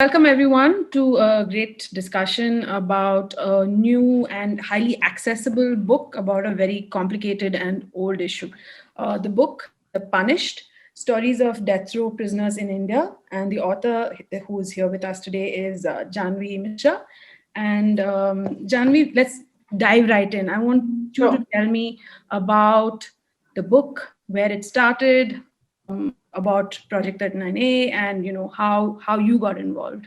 Welcome everyone to a great discussion about a new and highly accessible book about a very complicated and old issue. The book, The Punished, Stories of Death Row Prisoners in India. And the author who is here with us today is Jahnavi Misra. And Jahnavi, let's dive right in. I want you to tell me about the book, where it started, about Project 39A, and how you got involved.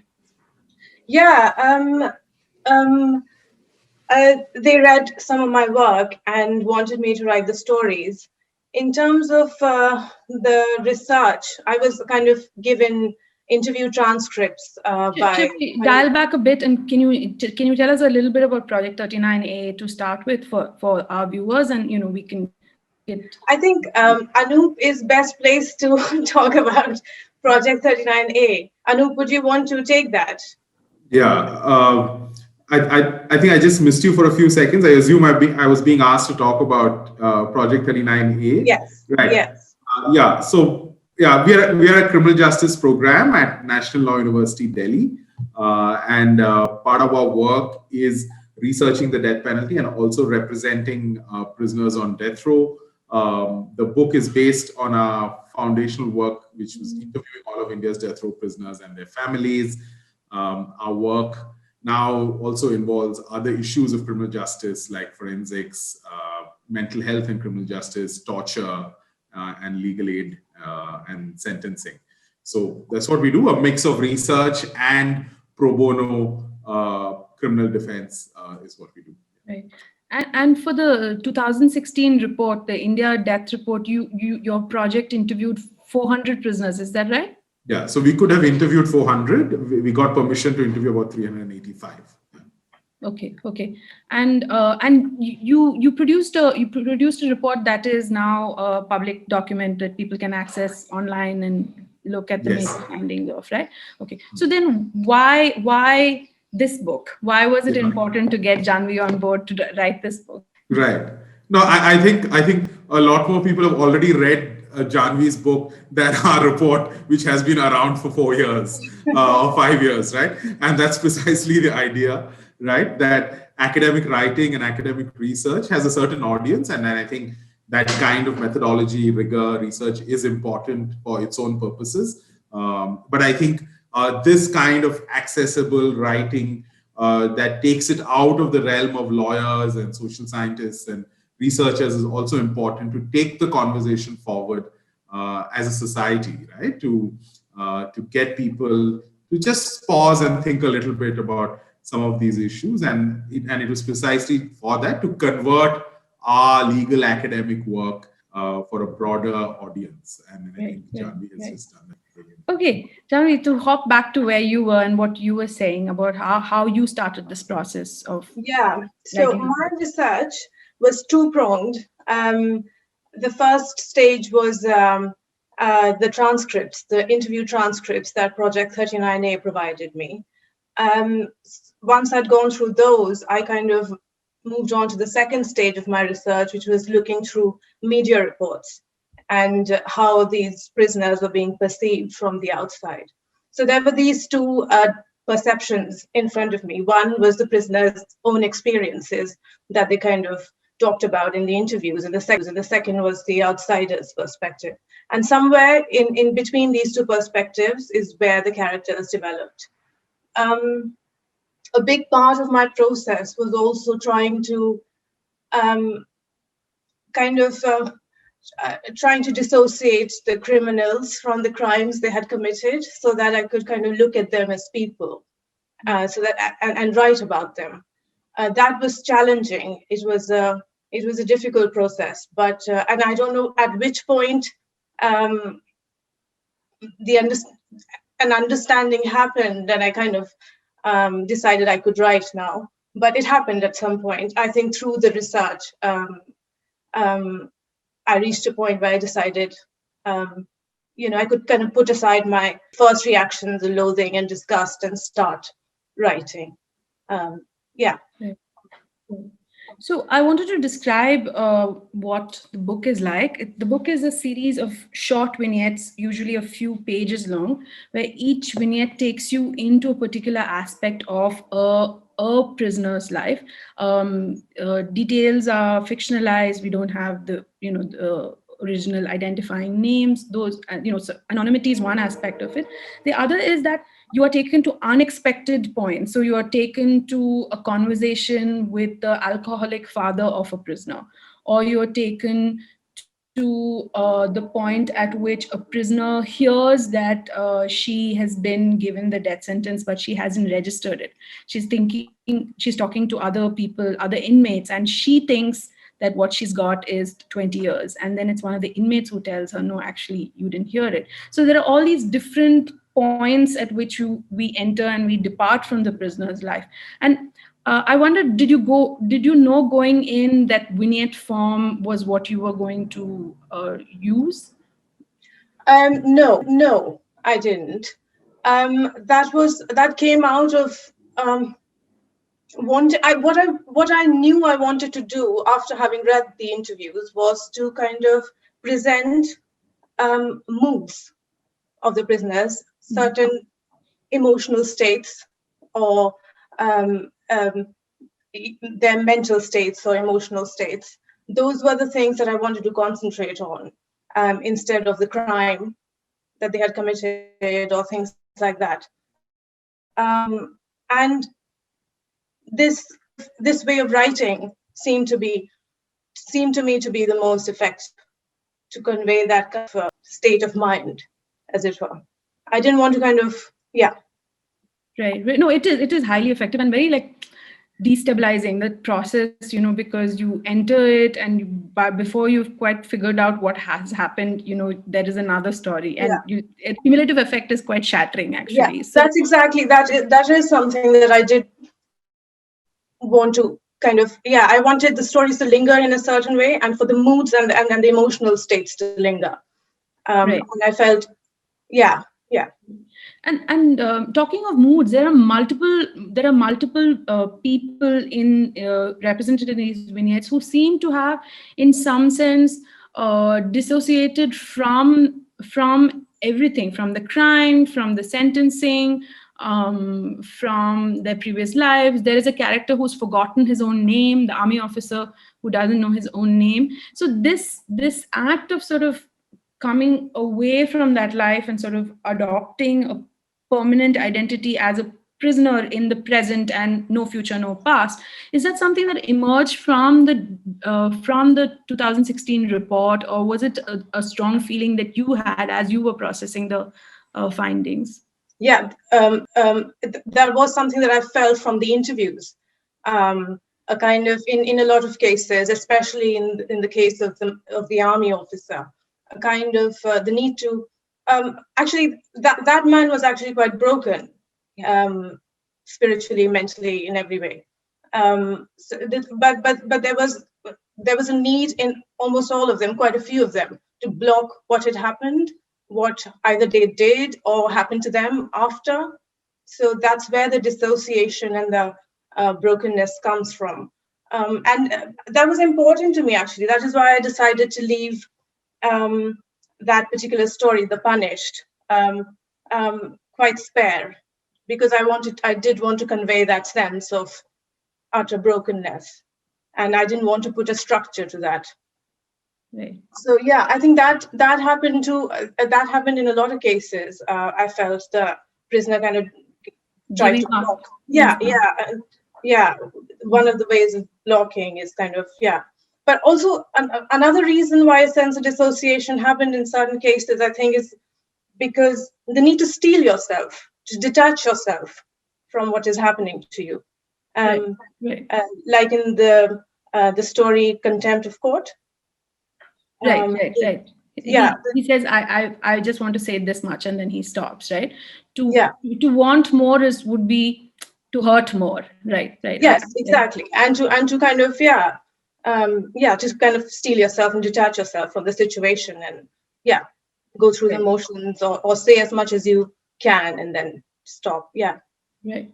Yeah, they read some of my work and wanted me to write the stories. In terms of the research, I was kind of given interview transcripts dial back a bit, and can you tell us a little bit about Project 39A to start with for our viewers, and we can get. I think Anup is best placed to talk about Project 39A. Anup, would you want to take that? Yeah, I think I just missed you for a few seconds. I assume I was being asked to talk about Project 39A. Yes. Right. Yes. Yeah. So yeah, we are a criminal justice program at National Law University, Delhi, and part of our work is researching the death penalty and also representing prisoners on death row. The book is based on our foundational work, which was interviewing all of India's death row prisoners and their families. Our work now also involves other issues of criminal justice like forensics, mental health and criminal justice, torture, and legal aid and sentencing. So that's what we do, a mix of research and pro bono criminal defense is what we do. Right. And for the 2016 report, the India Death Report, your project interviewed 400 prisoners, is that right? Yeah, so we could have interviewed 400. We got permission to interview about 385. Okay, and you produced a report that is now a public document that people can access online and look at the major findings of, right? Okay, so then why this book? Why was it important to get Jahnavi on board to write this book? Right. No, I think a lot more people have already read Jahnavi's book than our report, which has been around for 4 years or 5 years, right? And that's precisely the idea, right? That academic writing and academic research has a certain audience, and I think that kind of methodology, rigor, research is important for its own purposes. But I think this kind of accessible writing that takes it out of the realm of lawyers and social scientists and researchers is also important to take the conversation forward as a society, right? To get people to just pause and think a little bit about some of these issues, and it was precisely for that, to convert our legal academic work for a broader audience, and I think Jahnavi has just done that. Okay, Jahnavi, to hop back to where you were and what you were saying about how you started this process of. Yeah, so my research was two-pronged. The first stage was the transcripts, the interview transcripts that Project 39A provided me. Once I'd gone through those, I kind of moved on to the second stage of my research, which was looking through media reports and how these prisoners were being perceived from the outside. So there were these two perceptions in front of me. One was the prisoners' own experiences that they kind of talked about in the interviews, and the second was the outsider's perspective. And somewhere in between these two perspectives is where the characters developed. A big part of my process was also trying to trying to dissociate the criminals from the crimes they had committed, so that I could kind of look at them as people, and write about them. That was challenging. It was a difficult process, but and I don't know at which point an understanding happened that I kind of decided I could write now. But it happened at some point. I think through the research, I reached a point where I decided, I could kind of put aside my first reactions, the loathing and disgust, and start writing. So I wanted to describe what the book is like. The book is a series of short vignettes, usually a few pages long, where each vignette takes you into a particular aspect of a prisoner's life. Details are fictionalized. We don't have the original identifying names. Those so anonymity is one aspect of it. The other is that you are taken to unexpected points. So you are taken to a conversation with the alcoholic father of a prisoner, or you are taken to the point at which a prisoner hears that she has been given the death sentence, but she hasn't registered it. She's talking to other people, other inmates, and she thinks that what she's got is 20 years. And then it's one of the inmates who tells her, no, actually, you didn't hear it. So there are all these different points at which we enter and we depart from the prisoner's life. And I wondered, did you know going in that vignette form was what you were going to use? No, I didn't. That came out of what I knew I wanted to do after having read the interviews was to kind of present moods of the prisoners, certain emotional states, or their mental states or emotional states. Those were the things that I wanted to concentrate on, instead of the crime that they had committed or things like that. And this way of writing seemed to me to be the most effective to convey that kind of a state of mind, as it were. I didn't want to kind of, yeah. Right. No, it is highly effective and very like destabilizing, that process, because you enter it and before you've quite figured out what has happened, there is another story, and cumulative effect is quite shattering, actually. Yeah, so that's exactly that is something that I did want to kind of, I wanted the stories to linger in a certain way, and for the moods and the emotional states to linger. Right. And I felt, yeah. And talking of moods, there are multiple people in represented in these vignettes who seem to have, in some sense, dissociated from everything, from the crime, from the sentencing, from their previous lives. There is a character who's forgotten his own name, the army officer who doesn't know his own name. So this act of sort of coming away from that life and sort of adopting a permanent identity as a prisoner in the present and no future, no past, is that something that emerged from the 2016 report, or was it a strong feeling that you had as you were processing the findings? Yeah, that was something that I felt from the interviews. A kind of, in a lot of cases, especially in the case of the army officer, a kind of the need to actually that man was actually quite broken, spiritually, mentally, in every way. But there was a need in almost all of them, quite a few of them, to block what had happened, what either they did or happened to them after. So that's where the dissociation and the brokenness comes from. And that was important to me, actually. That is why I decided to leave that particular story, The Punished, quite spare, because I did want to convey that sense of utter brokenness, and I didn't want to put a structure to that. Right. So yeah, I think that happened too. That happened in a lot of cases. I felt the prisoner kind of tried to block. Yeah. One of the ways of blocking is kind of, But also another reason why a sense of dissociation happened in certain cases, I think, is because the need to steel yourself, to detach yourself from what is happening to you. Right. Like in the story Contempt of Court. Right. Yeah. He says, I just want to say this much, and then he stops, right? To want more would be to hurt more, right? Yes, exactly. And to kind of, to kind of steel yourself and detach yourself from the situation, and go through the motions, or say as much as you can and then stop. Yeah. Right.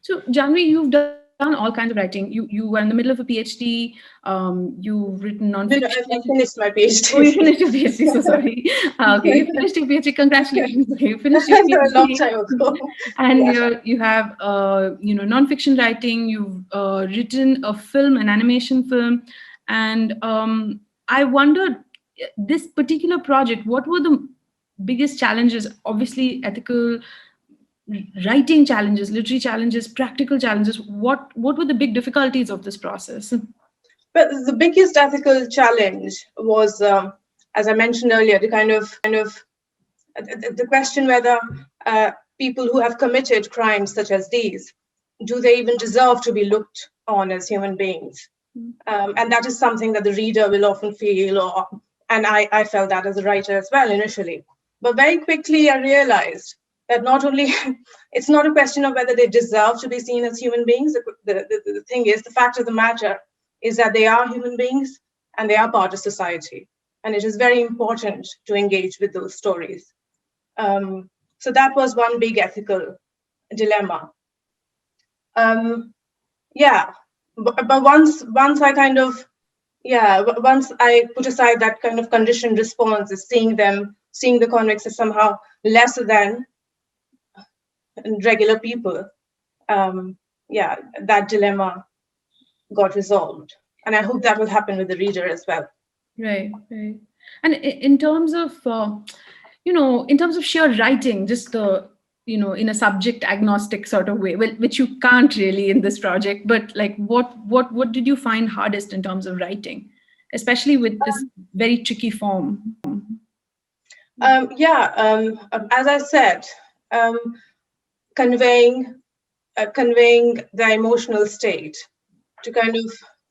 So Jahnavi, you've done done all kinds of writing. You were in the middle of a PhD. You've written nonfiction. I finished my PhD. Oh, you finished your PhD. So sorry. Okay, you finished your PhD. Congratulations. Okay, you finished your PhD. A long time ago. And you have nonfiction writing. You've written a film, an animation film, and I wondered, this particular project, what were the biggest challenges? Obviously, ethical writing challenges, literary challenges, practical challenges. What were the big difficulties of this process? But the biggest ethical challenge was, as I mentioned earlier, the the question whether people who have committed crimes such as these, do they even deserve to be looked on as human beings? And that is something that the reader will often feel, and I felt that as a writer as well initially. But very quickly I realized that not only, it's not a question of whether they deserve to be seen as human beings. The thing is, the fact of the matter is that they are human beings and they are part of society. And it is very important to engage with those stories. So that was one big ethical dilemma. But once I put aside that kind of conditioned response, is seeing the convicts as somehow lesser than regular people, that dilemma got resolved, and I hope that will happen with the reader as well. Right. And in terms of sheer writing, just in a subject agnostic sort of way, which you can't really in this project, but like what did you find hardest in terms of writing, especially with this very tricky form? As I said, conveying the emotional state, to kind of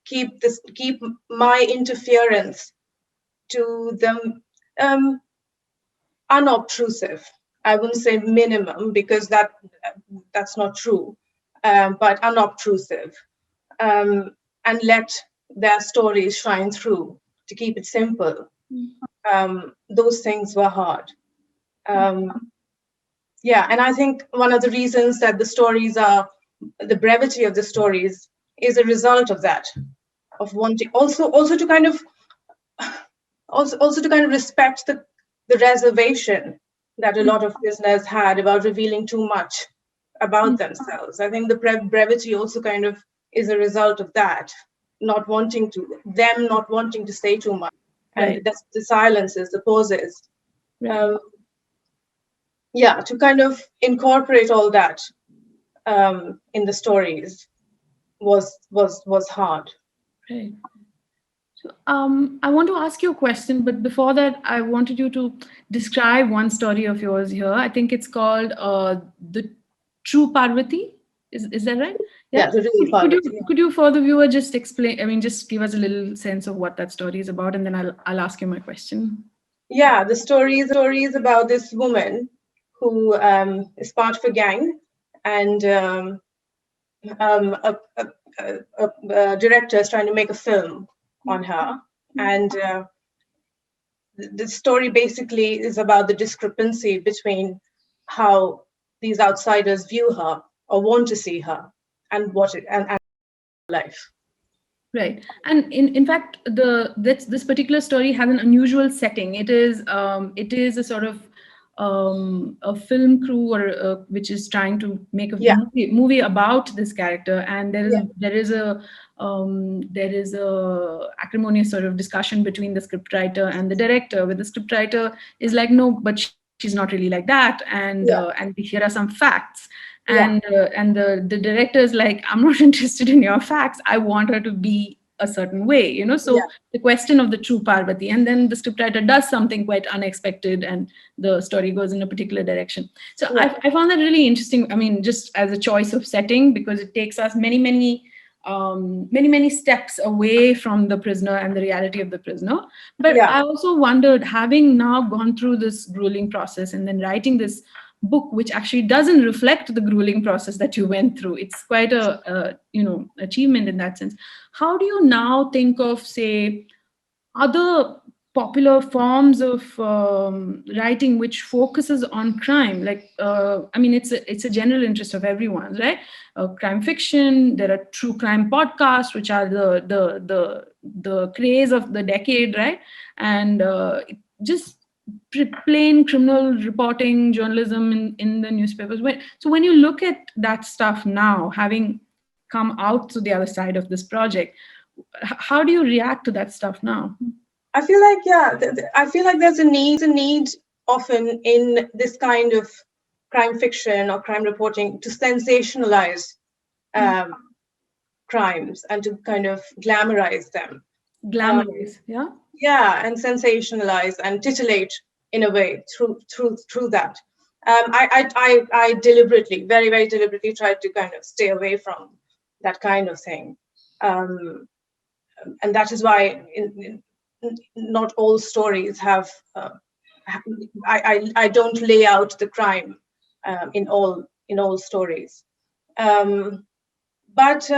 keep my interference to them unobtrusive. I wouldn't say minimum, because that's not true, but unobtrusive, and let their stories shine through, to keep it simple. Those things were hard. And I think one of the reasons that the brevity of the stories is a result of that, of wanting also to kind of respect the reservation that a lot of prisoners had about revealing too much about themselves. I think the brevity also kind of is a result of that, not wanting to say too much, and the silences, the pauses. To kind of incorporate all that in the stories was hard. Right. So I want to ask you a question, but before that, I wanted you to describe one story of yours here. I think it's called The True Parvati. Is that right? Yeah, The Real Parvati. Could you for the viewer just explain, just give us a little sense of what that story is about, and then I'll ask you my question. Yeah, the story is about this woman who is part of a gang, and a director is trying to make a film on her, and the story basically is about the discrepancy between how these outsiders view her or want to see her, and and life. Right, and in fact, this particular story has an unusual setting. It is a sort of a film crew which is trying to make a movie about this character, and there is a acrimonious sort of discussion between the scriptwriter and the director, where the scriptwriter is like, no, but she's not really like that, and here are some facts. And the director is like, I'm not interested in your facts. I want her to be a certain way, So the question of the true Parvati, and then the scriptwriter does something quite unexpected, and the story goes in a particular direction. So I found that really interesting. I mean, just as a choice of setting, because it takes us many steps away from the prisoner and the reality of the prisoner. But I also wondered, having now gone through this grueling process and then writing this book, which actually doesn't reflect the grueling process that you went through, it's quite a achievement in that sense. How do you now think of, say, other popular forms of writing which focuses on crime. Like, I mean, it's a general interest of everyone, right? Crime fiction. There are true crime podcasts, which are the craze of the decade, right? And just plain criminal reporting journalism in the newspapers. So when you look at that stuff now, having come out to the other side of this project, how do you react to that stuff now? I feel like, I feel like there's a need often in this kind of crime fiction or crime reporting to sensationalize crimes and to kind of glamorize them. Glamorize, yeah? Yeah, and sensationalize and titillate in a way through that. I deliberately, very, very deliberately tried to kind of stay away from that kind of thing. And that is why not all stories have, I don't lay out the crime in all stories. But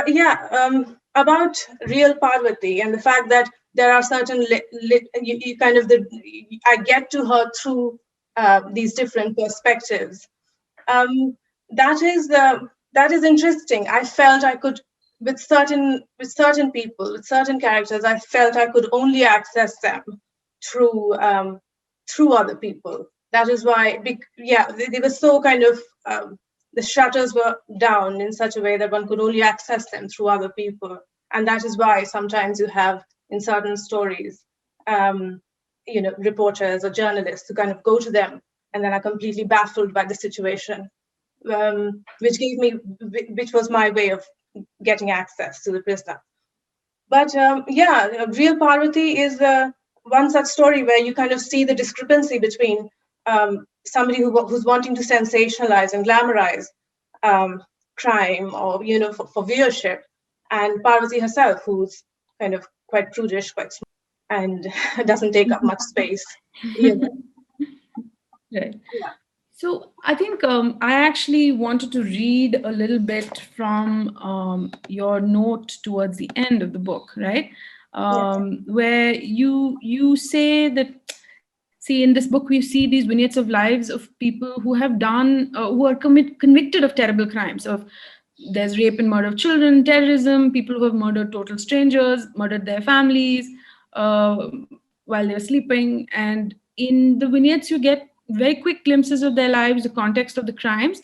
yeah, about real Parvati and the fact that there are certain you kind of I get to her through these different perspectives. That is interesting. I felt I could, with certain people, with certain characters, I felt I could only access them through other people. That is why, they were so kind of, the shutters were down in such a way that one could only access them through other people. And that is why sometimes you have, in certain stories, reporters or journalists who kind of go to them and then are completely baffled by the situation, which was my way of getting access to the prisoner. But Real Parvati is one such story where you kind of see the discrepancy between somebody who's wanting to sensationalize and glamorize crime, or for viewership, and Parvati herself, who's kind of quite prudish, quite small, and doesn't take up much space. Right. Yeah. So I think I actually wanted to read a little bit from your note towards the end of the book, right? Where you say that, see, in this book, we see these vignettes of lives of people who have done, who are convicted of terrible crimes. There's rape and murder of children, terrorism, people who have murdered total strangers, murdered their families while they were sleeping. And in the vignettes, you get very quick glimpses of their lives, the context of the crimes,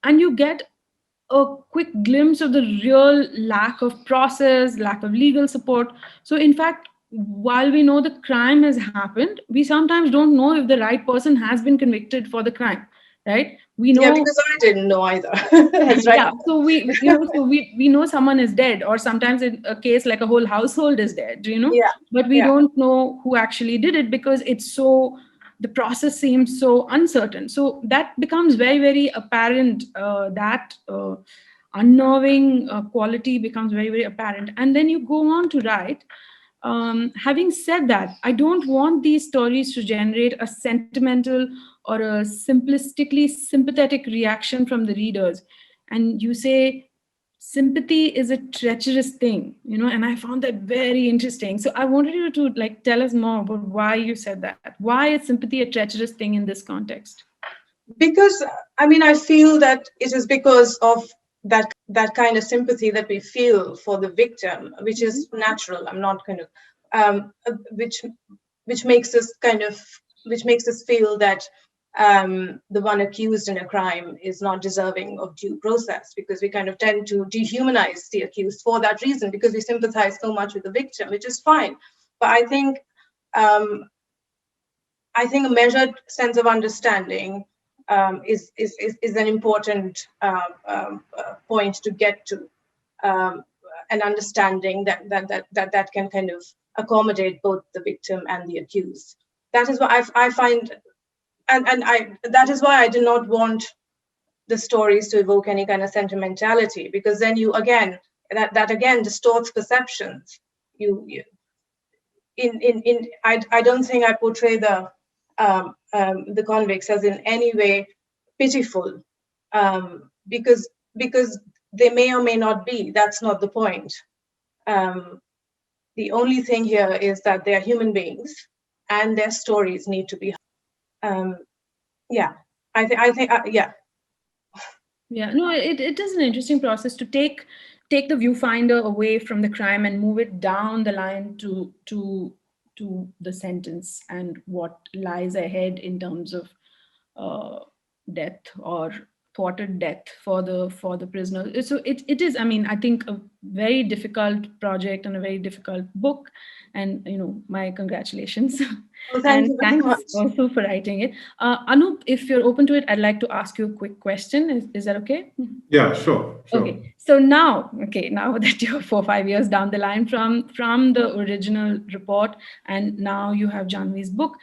and you get a quick glimpse of the real lack of process, lack of legal support. So in fact, while we know the crime has happened, we sometimes don't know if the right person has been convicted for the crime, right? We know, because I didn't know either. That's right. Yeah, so we know someone is dead, or sometimes in a case like a whole household is dead, Yeah. But we don't know who actually did it, because the process seems so uncertain. So that becomes very, very apparent. That unnerving quality becomes very, very apparent. And then you go on to write, having said that, I don't want these stories to generate a sentimental or a simplistically sympathetic reaction from the readers. And you say sympathy is a treacherous thing, and I found that very interesting. So I wanted you to tell us more about why you said that. Why is sympathy a treacherous thing in this context? Because I feel that it is because of that kind of sympathy that we feel for the victim, which is natural. I'm not kind of which makes us feel that the one accused in a crime is not deserving of due process, because we kind of tend to dehumanize the accused for that reason, because we sympathize so much with the victim, which is fine. But I think a measured sense of understanding is an important point to get to, an understanding that can kind of accommodate both the victim and the accused. That is what I find, and that is why I do not want the stories to evoke any kind of sentimentality, because then you again again distorts perceptions. I don't think I portray the convicts as in any way pitiful, because they may or may not be. That's not the point. The only thing here is that they are human beings and their stories need to be yeah, I think yeah. Yeah, no, it is an interesting process to take the viewfinder away from the crime and move it down the line to the sentence and what lies ahead in terms of death or thwarted death for the prisoner. So it is, I mean, I think a very difficult project and a very difficult book, and my congratulations. Well, thank And you very thanks much. also for writing it. Anup, if you're open to it, I'd like to ask you a quick question. Is that okay? Yeah, sure. Okay. So now that you're 4 or 5 years down the line from the original report, and now you have Jahnavi's book,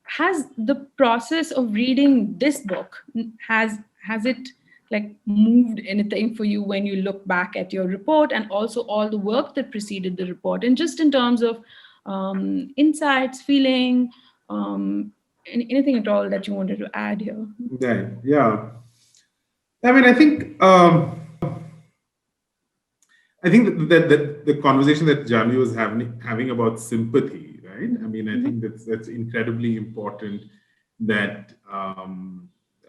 has the process of reading this book, has it like moved anything for you when you look back at your report and also all the work that preceded the report, and just in terms of insights, feeling, anything at all that you wanted to add here? Right. Yeah. I mean, I think that the conversation that Jahnavi was having about sympathy, right? I mean, I think that's incredibly important. That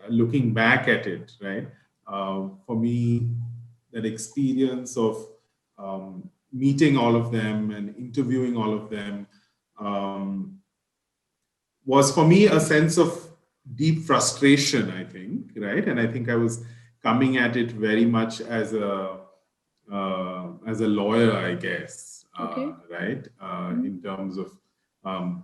looking back at it, right? For me, that experience of meeting all of them and interviewing all of them was for me a sense of deep frustration, I think, right? And I think I was coming at it very much as a lawyer, I guess, Okay. right? In terms of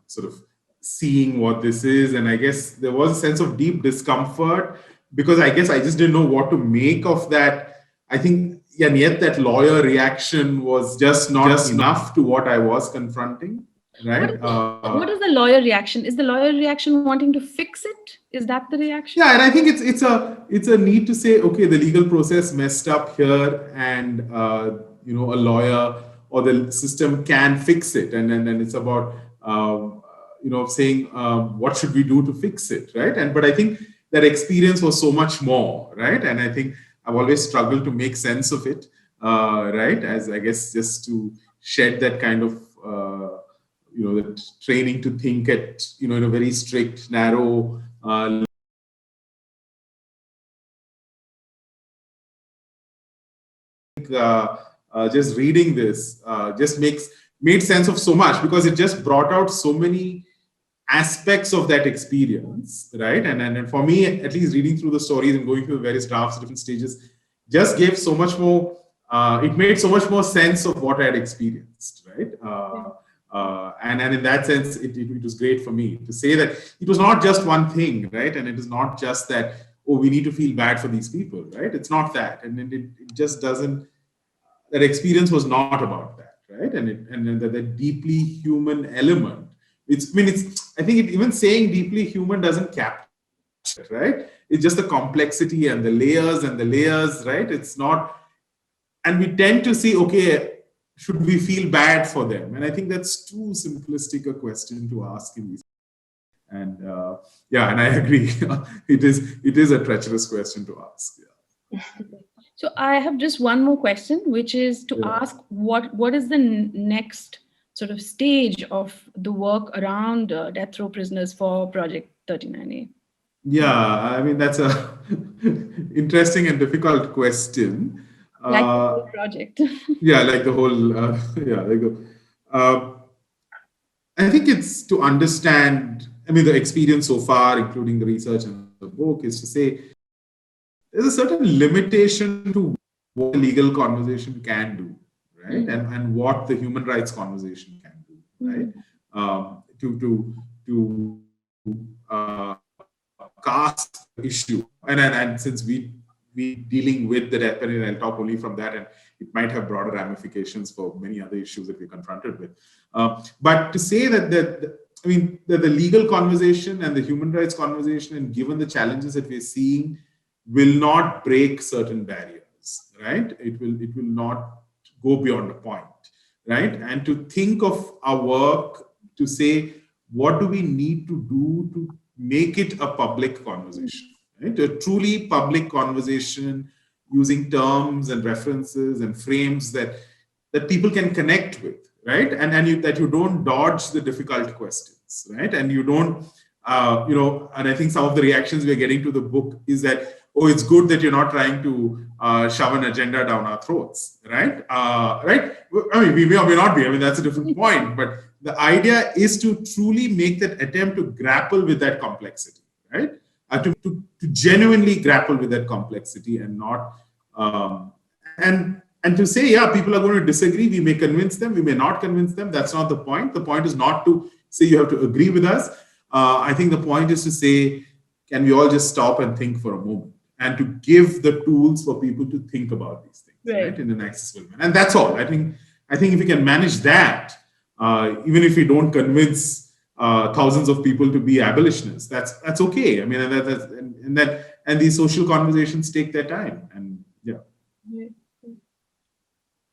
sort of seeing what this is. And I guess there was a sense of deep discomfort because I guess I just didn't know what to make of that. I think, and yet that lawyer reaction was just not enough to what I was confronting, right? What is the lawyer reaction? Is the lawyer reaction wanting to fix it? Is that the reaction? Yeah, and I think it's a need to say, okay, the legal process messed up here, and a lawyer or the system can fix it, and then it's about saying what should we do to fix it, right? But I think that experience was so much more, right? And I think I've always struggled to make sense of it, right? As I guess just to shed that kind of the training to think at in a very strict, narrow. Just reading this just made sense of so much because it just brought out so many aspects of that experience, right? And for me, at least reading through the stories and going through the various drafts, different stages, just gave so much more. It made so much more sense of what I had experienced, right? And in that sense, it was great for me to say that it was not just one thing, right? And it is not just that, oh, we need to feel bad for these people, right? It's not that, and it just doesn't. That experience was not about that, right? And that deeply human element. I think even saying deeply human doesn't capture it, right? It's just the complexity and the layers, right? It's not, and we tend to see, okay, should we feel bad for them? And I think that's too simplistic a question to ask in these. And and I agree, it is a treacherous question to ask. Yeah. So I have just one more question, which is to ask what is the next sort of stage of the work around death row prisoners for Project 39A? Yeah, I mean, that's a interesting and difficult question. Like the whole project. Yeah, like the whole, I think it's to understand, I mean, the experience so far, including the research and the book, is to say there's a certain limitation to what the legal conversation can do, right? And what the human rights conversation can do, right? To cast the issue, and since we dealing with the death penalty, I'll talk only from that, and it might have broader ramifications for many other issues that we're confronted with. But to say that the legal conversation and the human rights conversation, and given the challenges that we're seeing, will not break certain barriers, right? It will not go beyond a point, right? And to think of our work to say, what do we need to do to make it a public conversation, right? A truly public conversation using terms and references and frames that people can connect with, right? And that you don't dodge the difficult questions, right? And you don't, and I think some of the reactions we're getting to the book is that, oh, it's good that you're not trying to shove an agenda down our throats, right? Right? I mean, we may or may not be. I mean, that's a different point. But the idea is to truly make that attempt to grapple with that complexity, right? To genuinely grapple with that complexity and not and to say, yeah, people are going to disagree. We may convince them, we may not convince them. That's not the point. The point is not to say you have to agree with us. I think the point is to say, can we all just stop and think for a moment, and to give the tools for people to think about these things, right, in an accessible manner. And that's all. I think if we can manage that, even if we don't convince thousands of people to be abolitionists, that's okay. I mean, and these social conversations take their time, and yeah.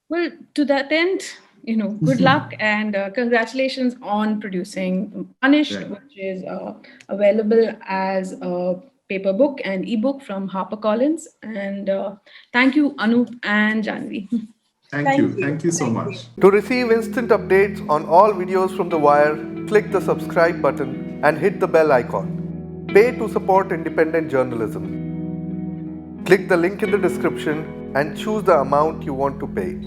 Well, to that end, good luck and congratulations on producing Punished, which is available as a paper book and ebook from HarperCollins. And thank you, Anup and Jahnavi. Thank you so much. To receive instant updates on all videos from The Wire, click the subscribe button and hit the bell icon. Pay to support independent journalism. Click the link in the description and choose the amount you want to pay.